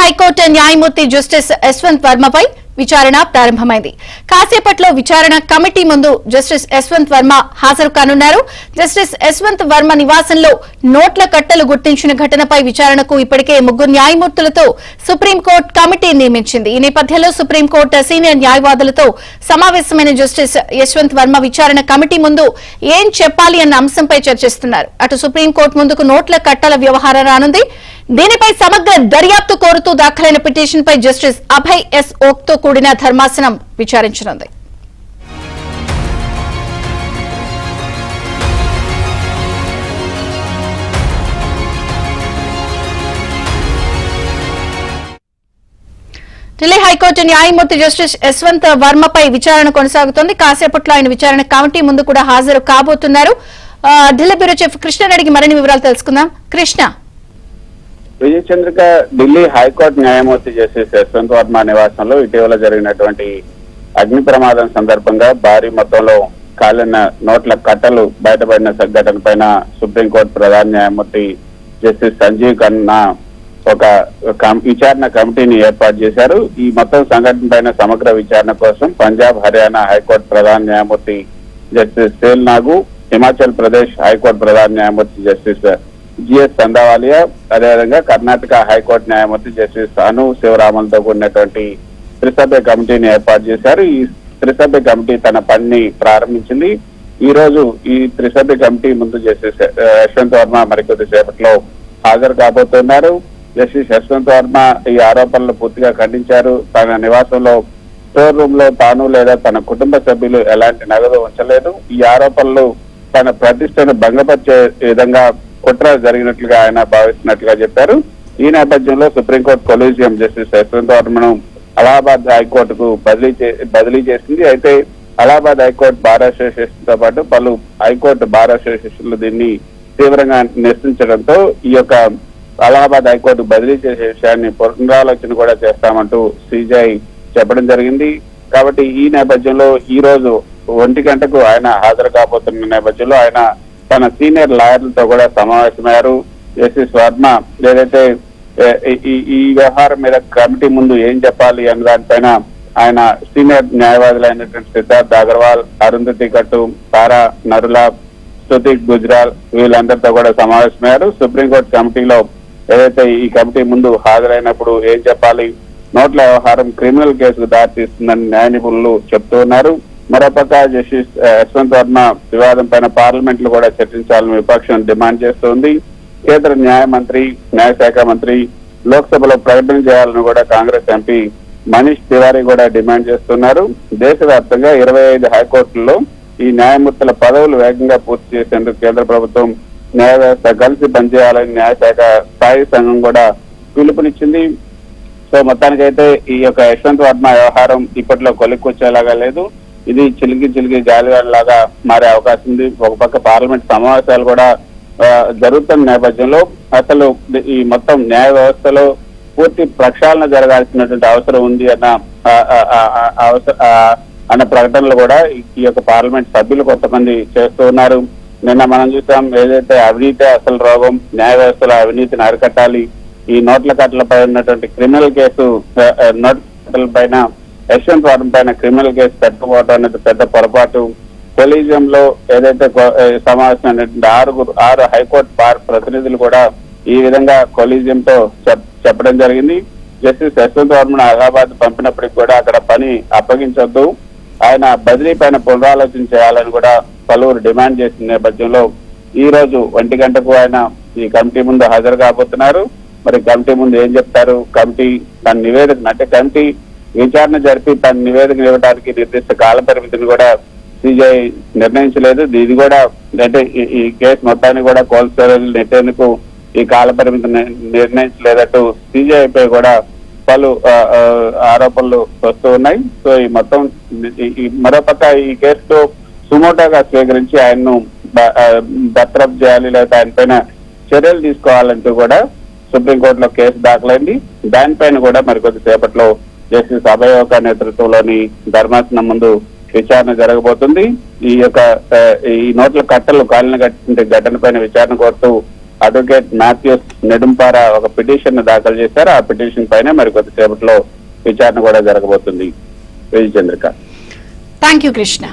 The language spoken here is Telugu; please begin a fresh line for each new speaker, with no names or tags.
హైకోర్టు న్యాయమూర్తి జస్టిస్ యశ్వంత్ వర్మపై విచారణ ప్రారంభమైంది. కాసేపట్లో విచారణ కమిటీ ముందు జస్టిస్ యశ్వంత్ వర్మ హాజరు కానున్నారు. జస్టిస్ యశ్వంత్ వర్మ నివాసంలో నోట్ల కట్టలు గుర్తించిన ఘటనపై విచారణకు ఇప్పటికే 3 న్యాయమూర్తులతో సుప్రీంకోర్టు కమిటీ నియమించింది. ఈ నేపథ్యంలో సుప్రీంకోర్టు సీనియర్ న్యాయవాదులతో సమావేశమైన జస్టిస్ యశ్వంత్ వర్మ విచారణ కమిటీ ముందు ఏం చెప్పాలి అన్న అంశంపై చర్చిస్తున్నారు. అటు సుప్రీంకోర్టు ముందుకు నోట్ల కట్టల వ్యవహారం రానుంది. దీనిపై సమగ్ర దర్యాప్తు కోరుతూ దాఖలైన పిటిషన్పై జస్టిస్ అభయ్ ఎస్ ఓక్తో కూడిన ధర్మాసనం విచారించనుంది. ఢిల్లీ హైకోర్టు న్యాయమూర్తి జస్టిస్ యశ్వంత్ వర్మపై విచారణ కొనసాగుతోంది. కాసేపట్లో ఆయన విచారణ కమిటీ ముందు కూడా హాజరు కాబోతున్నారు. ఢిల్లీ బ్యూరో చీఫ్ కృష్ణ అడిగి మరిన్ని వివరాలు తెలుసుకుందాం. కృష్ణ,
విజయ చంద్రిక, ఢిల్లీ హైకోర్టు న్యాయమూర్తి జస్టిస్ యశ్వంత్ వర్మ నివాసంలో ఇటీవల జరిగినటువంటి అగ్ని ప్రమాదం సందర్భంగా భారీ మొత్తంలో కాలిన నోట్ల కట్టలు బయటపడిన సంఘటన పైన సుప్రీంకోర్టు ప్రధాన న్యాయమూర్తి జస్టిస్ సంజీవ్ ఖన్నా ఒక విచారణ కమిటీని ఏర్పాటు చేశారు. ఈ మొత్తం సంఘటన పైన సమగ్ర విచారణ కోసం పంజాబ్, హర్యానా హైకోర్టు ప్రధాన న్యాయమూర్తి జస్టిస్ సేల్ నాగు, హిమాచల్ ప్రదేశ్ హైకోర్టు ప్రధాన న్యాయమూర్తి జస్టిస్ జిఎస్ సందావాలియా, అదేవిధంగా కర్ణాటక హైకోర్టు న్యాయమూర్తి జస్టిస్ అను శివరామన్తో కూడినటువంటి త్రిసభ్య కమిటీని ఏర్పాటు చేశారు. ఈ త్రిసభ్య కమిటీ తన పనిని ప్రారంభించింది. ఈ రోజు ఈ త్రిసభ్య కమిటీ ముందు జస్టిస్ యశ్వంత్ వర్మ మరికొద్ది సేపట్లో హాజరు కాబోతున్నారు. జస్టిస్ యశ్వంత్ వర్మ ఈ ఆరోపణలు పూర్తిగా ఖండించారు. తన నివాసంలో స్టోర్ రూమ్ లో తాను లేదా తన కుటుంబ సభ్యులు ఎలాంటి నగదు ఉంచలేదు. ఈ ఆరోపణలు తన ప్రతిష్టను భంగపరిచే విధంగా కుట్ర జరిగినట్లుగా ఆయన భావిస్తున్నట్లుగా చెప్పారు. ఈ నేపథ్యంలో సుప్రీంకోర్టు కొలీజియం జస్టిస్ యశ్వంత్ వర్మను అలహాబాద్ హైకోర్టుకు బదిలీ చేసింది. అయితే అలహాబాద్ హైకోర్టు బార్ అసోసియేషన్ తో పాటు పలు హైకోర్టు బార్ అసోసియేషన్లు దీన్ని తీవ్రంగా నిరసించడంతో ఈ యొక్క అలహాబాద్ హైకోర్టు బదిలీ చేసే విషయాన్ని పునరాలోచన కూడా చేస్తామంటూ సిజేఐ చెప్పడం జరిగింది. కాబట్టి ఈ నేపథ్యంలో ఈ రోజు 1 గంటకు ఆయన హాజరు కాబోతున్న నేపథ్యంలో ఆయన తన సీనియర్ లాయర్లతో కూడా సమావేశమయ్యారు. జస్టిస్ వర్మ ఏదైతే ఈ వ్యవహారం మీద కమిటీ ముందు ఏం చెప్పాలి అన్న దానిపైన ఆయన సీనియర్ న్యాయవాదులైనటువంటి సిద్ధార్థ్ అగర్వాల్, అరుంధతి కట్టు, తారా నరులా, స్తుతి గుజ్రాల్ వీళ్ళందరితో కూడా సమావేశమయ్యారు. సుప్రీంకోర్టు కమిటీలో ఏదైతే ఈ కమిటీ ముందు హాజరైనప్పుడు ఏం చెప్పాలి, నోట్ల వ్యవహారం క్రిమినల్ కేసుకు దారితీస్తుందని న్యాయ నిపుణులు చెప్తూ ఉన్నారు. మరోపక్క జస్టిస్ యశ్వంత్ వర్మ వివాదం పైన పార్లమెంట్ లో కూడా చర్చించాలని విపక్షం డిమాండ్ చేస్తోంది. కేంద్ర న్యాయశాఖ మంత్రి లోక్సభలో ప్రకటన చేయాలని కూడా కాంగ్రెస్ ఎంపీ మనీష్ తివారీ కూడా డిమాండ్ చేస్తున్నారు. దేశవ్యాప్తంగా 25 హైకోర్టుల్లో ఈ న్యాయమూర్తుల పదవులు వేగంగా పూర్తి చేసేందుకు కేంద్ర ప్రభుత్వం, న్యాయ వ్యవస్థ కలిసి పనిచేయాలని న్యాయశాఖ స్థాయి సంఘం కూడా పిలుపునిచ్చింది. సో మొత్తానికైతే ఈ యొక్క యశ్వంత్ వర్మ వ్యవహారం ఇప్పట్లో కొలిక్కొచ్చేలాగా లేదు. ఇది చిలికి గాలివాడలాగా మారే అవకాశం ఉంది. ఒక పక్క పార్లమెంట్ సమావేశాలు కూడా జరుగుతున్న నేపథ్యంలో అసలు ఈ మొత్తం న్యాయ వ్యవస్థలో పూర్తి ప్రక్షాళన జరగాల్సినటువంటి అవసరం ఉంది అన్న ప్రకటనలు కూడా ఈ యొక్క పార్లమెంట్ సభ్యులు కొంతమంది చేస్తూ ఉన్నారు. నిన్న మనం చూసాం, ఏదైతే అవినీతి అసలు రోగం, న్యాయ వ్యవస్థలో అవినీతిని అరికట్టాలి, ఈ నోట్ల కట్టలపై ఉన్నటువంటి క్రిమినల్ కేసు, నోట్ల కట్టల పైన యశ్వంత్ వర్మ పైన క్రిమినల్ కేసు పెట్టకపోవడం అనేది పెద్ద పొరపాటు. కొలీజియంలో ఏదైతే సమావేశమైనటువంటి 6 హైకోర్టు బార్ ప్రతినిధులు కూడా ఈ విధంగా కొలీజియంతో చెప్పడం జరిగింది. జస్టిస్ యశ్వంత్ వర్మను అలహాబాద్ పంపినప్పటికి కూడా అక్కడ పని అప్పగించొద్దు, ఆయన బదిలీ పైన పునరాలోచన చేయాలని కూడా పలువురు డిమాండ్ చేసిన నేపథ్యంలో ఈ రోజు 1 గంటకు ఆయన ఈ కమిటీ ముందు హాజరు కాబోతున్నారు. మరి కమిటీ ముందు ఏం చెప్తారు, కమిటీ తన నివేదిక అంటే కమిటీ విచారణ జరిపి తన నివేదిక ఇవ్వడానికి నిర్దిష్ట కాల పరిమితిని కూడా సిజేఐ నిర్ణయించలేదు. ఇది కూడా అంటే ఈ కేసు మొత్తాన్ని కూడా కోల్డ్ స్టోరేజ్ నెట్టేందుకు ఈ కాల పరిమితి నిర్ణయించలేదట్టు సిజేఐపై కూడా పలు ఆరోపణలు వస్తూ ఉన్నాయి. సో ఈ మొత్తం మరోపక్క ఈ కేసులో సుమోటోగా స్వీకరించి ఆయన్ను బర్తరఫ్ చేయాలి లేదా ఆయన పైన చర్యలు తీసుకోవాలంటూ కూడా సుప్రీంకోర్టులో కేసు దాఖలైంది. దానిపైన కూడా మరికొద్ది సేపట్లో జస్టిస్ అభయ్ ఓకా నేతృత్వంలోని ధర్మాసనం ముందు విచారణ జరగబోతుంది. ఈ నోట్ల కట్టలు కాలిన ఘటన పైన విచారణ కోరుతూ అడ్వకేట్ మాథ్యూస్ నెడుంపార ఒక పిటిషన్ దాఖలు చేశారు. ఆ పిటిషన్ పైన మరి కొద్దిసేపట్లో విచారణ కూడా జరగబోతుంది. విజయచంద్రిక.
Thank you Krishna.